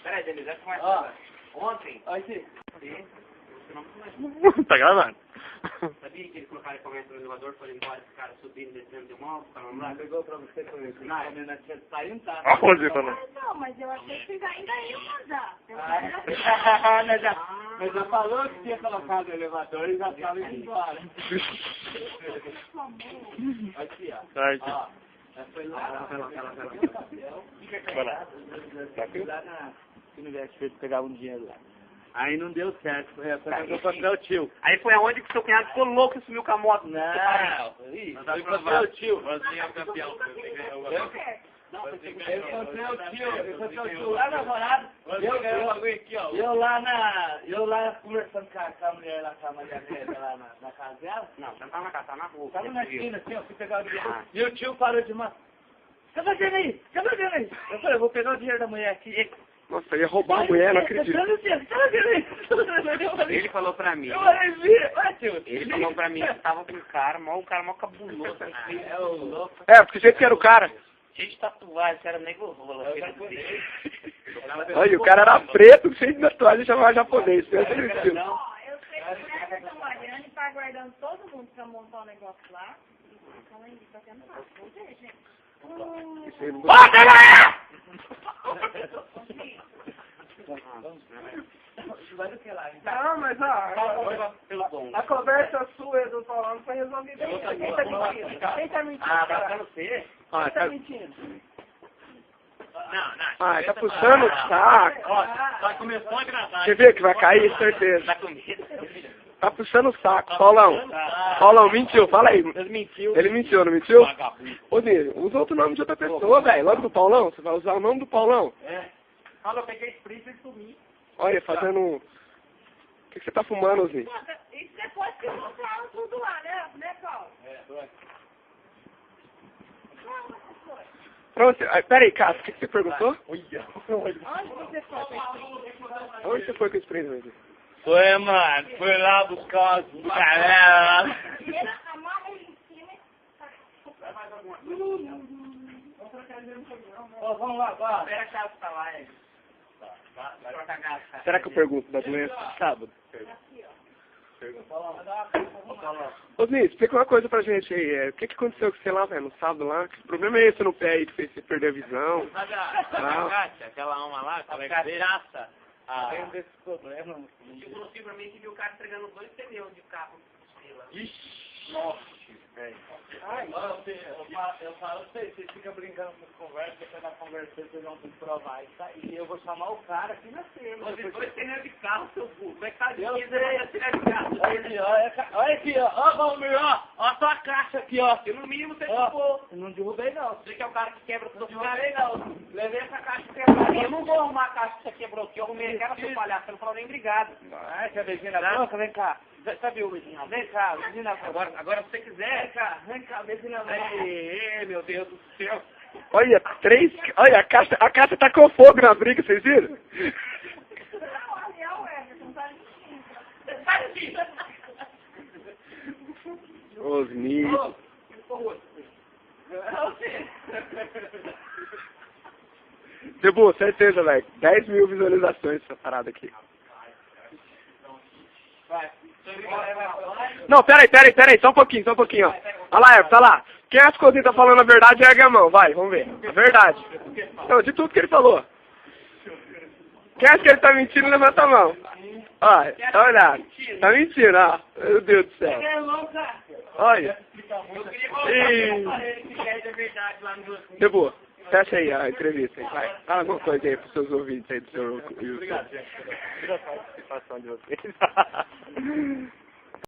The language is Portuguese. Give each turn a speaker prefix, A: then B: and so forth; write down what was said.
A: Peraí, Denise, essa conversa. Ontem.
B: Aqui.
C: Tá gravando.
A: Sabia que eles colocaram comércio no elevador, foram embora, esse cara subindo, descendo de um móvel, falando lá.
B: Pegou pra você com isso. Não, a menina tinha saindo, tá?
C: Olha o Rosy falando.
D: Não, mas eu achei que vocês ainda iam mandar.
B: Mas já falou que tinha colocado o elevador e já estava indo embora. Aqui, ó.
C: Tá aqui.
B: Ó. Foi lá.
C: Vai lá.
B: Lá na universidade pegar um dinheiro lá. Aí não deu certo, foi pra meu tio.
A: Aí foi aonde que seu cunhado ficou louco e sumiu com a moto.
B: Não, foi pra meu tio.
C: Você é o campeão.
B: Eu encontrei o tio lá na morada. Eu lá conversando com a mulher lá, com a Maria Teresa lá na casa dela.
A: Não, você não tava na casa, tava na rua.
B: Tava na esquina assim, eu fui pegar o dinheiro. E o tio parou de mano. Cadê o dinheiro aí? Cadê o dinheiro aí? Eu falei, eu vou pegar o dinheiro da mulher aqui.
C: Nossa, eu ia roubar a mulher, não acredito.
B: Cadê o dinheiro aí?
A: Ele falou pra mim.
B: Eu falei, olha tio.
A: Ele falou pra mim que tava com um cara mó cabuloso.
B: É o louco.
C: É, porque o jeito que era o cara.
A: Cheio de tatuagem, era nego rola.
C: Olha, o cara era preto, cheio de tatuagem e chamava japonês. Pensa no estilo.
D: Ó, eu sei que o Neto tá trabalhando e tá aguardando todo mundo pra montar o negócio lá. Então aí, tá tendo fácil. Vamos ver, gente.
C: Bota, galera!
B: Não, mas a conversa sua e do Paulão foi resolvida. Quem tá mentindo?
A: Ah, tá ficando feio?
C: Ah,
B: Quem tá mentindo?
C: ah, tá puxando o saco.
A: Ó, começou a gravar.
C: Quer ver que vai cair, certeza.
A: Tá com medo?
C: Tá puxando o saco. Paulão. Paulão, mentiu, fala aí.
A: Ele mentiu.
C: Ele mentiu, não mentiu? Ô, Nilo, usa outro nome de outra pessoa, velho. Logo do Paulão. Você vai usar o nome do Paulão.
A: Fala, eu peguei sprint e sumi.
C: Olha, fazendo... O que você tá fumando, Zinho?
D: Isso depois que mostraram tudo lá, né, Paulo?
C: Pronto, pera aí, Cássio, o que você perguntou?
D: Onde você foi?
C: Onde você foi com esse prêmio, Zinho?
B: Foi, mano. Foi lá buscar os galera.
D: Amarra ele em cima e...
B: Vamos lá, vai.
A: Espera a chave pra lá, hein?
C: Será que eu pergunto da doença sábado? Ô, Zinho, explica uma coisa pra gente aí. O que aconteceu com você lá, velho, no sábado lá? Que problema é esse no pé aí que fez você perder a visão?
A: Sabe aquela uma lá, aquela cachaça?
B: Tem desse problema.
A: Chegou no Silverman que viu o cara entregando 2 pneus de carro.
B: Ixi, nossa, velho. Eu falo, você fica brincando com conversa, você tá conversando, vocês vão provar isso aí. E eu vou chamar o cara aqui na firma.
A: Você 2 pneus de carro, seu burro. Como é que tá de
B: Eu
A: vida
B: sei.
A: aí, tirar de carro?
B: Olha aqui, ó, Valmir, ó a sua caixa aqui, ó.
A: E no mínimo você
B: Ó,
A: ficou.
B: eu não derrubei não.
A: Você que é o cara que quebra tudo.
B: Não derrubei não. Levei essa caixa quebrada.
A: Eu não vou arrumar a caixa que você quebrou aqui. Eu arrumei aquela, seu palhaço. Você não falou nem obrigado.
B: Ah, quer beijinho na boca? Vem cá. Sabe o beijinho? Vem cá, beijinho na boca.
A: Agora se você quiser.
B: Vem cá, beijinho na boca.
A: Aê, meu Deus do céu.
C: Olha, olha, a Cássia tacou fogo na briga, vocês viram?
D: Não, ali é o Everton, tá mentindo.
A: Sai daqui.
C: Os nidos. Debu, certeza, velho. 10 mil visualizações essa parada aqui. Não, peraí, só um pouquinho, ó. Olha lá, Everton, tá lá. Quem acha que o Zinho tá falando a verdade, ergue a mão, vai, vamos ver. A verdade. Não, de tudo que ele falou. Quem acha que ele tá mentindo, levanta a mão. Ó, tá olhando. Tá mentindo, ó. Meu Deus do céu. Olha. Debu, fecha aí a entrevista aí, vai. Fala alguma coisa aí pros seus ouvintes aí do seu YouTube.
B: Obrigado, gente. Tira a participação de vocês.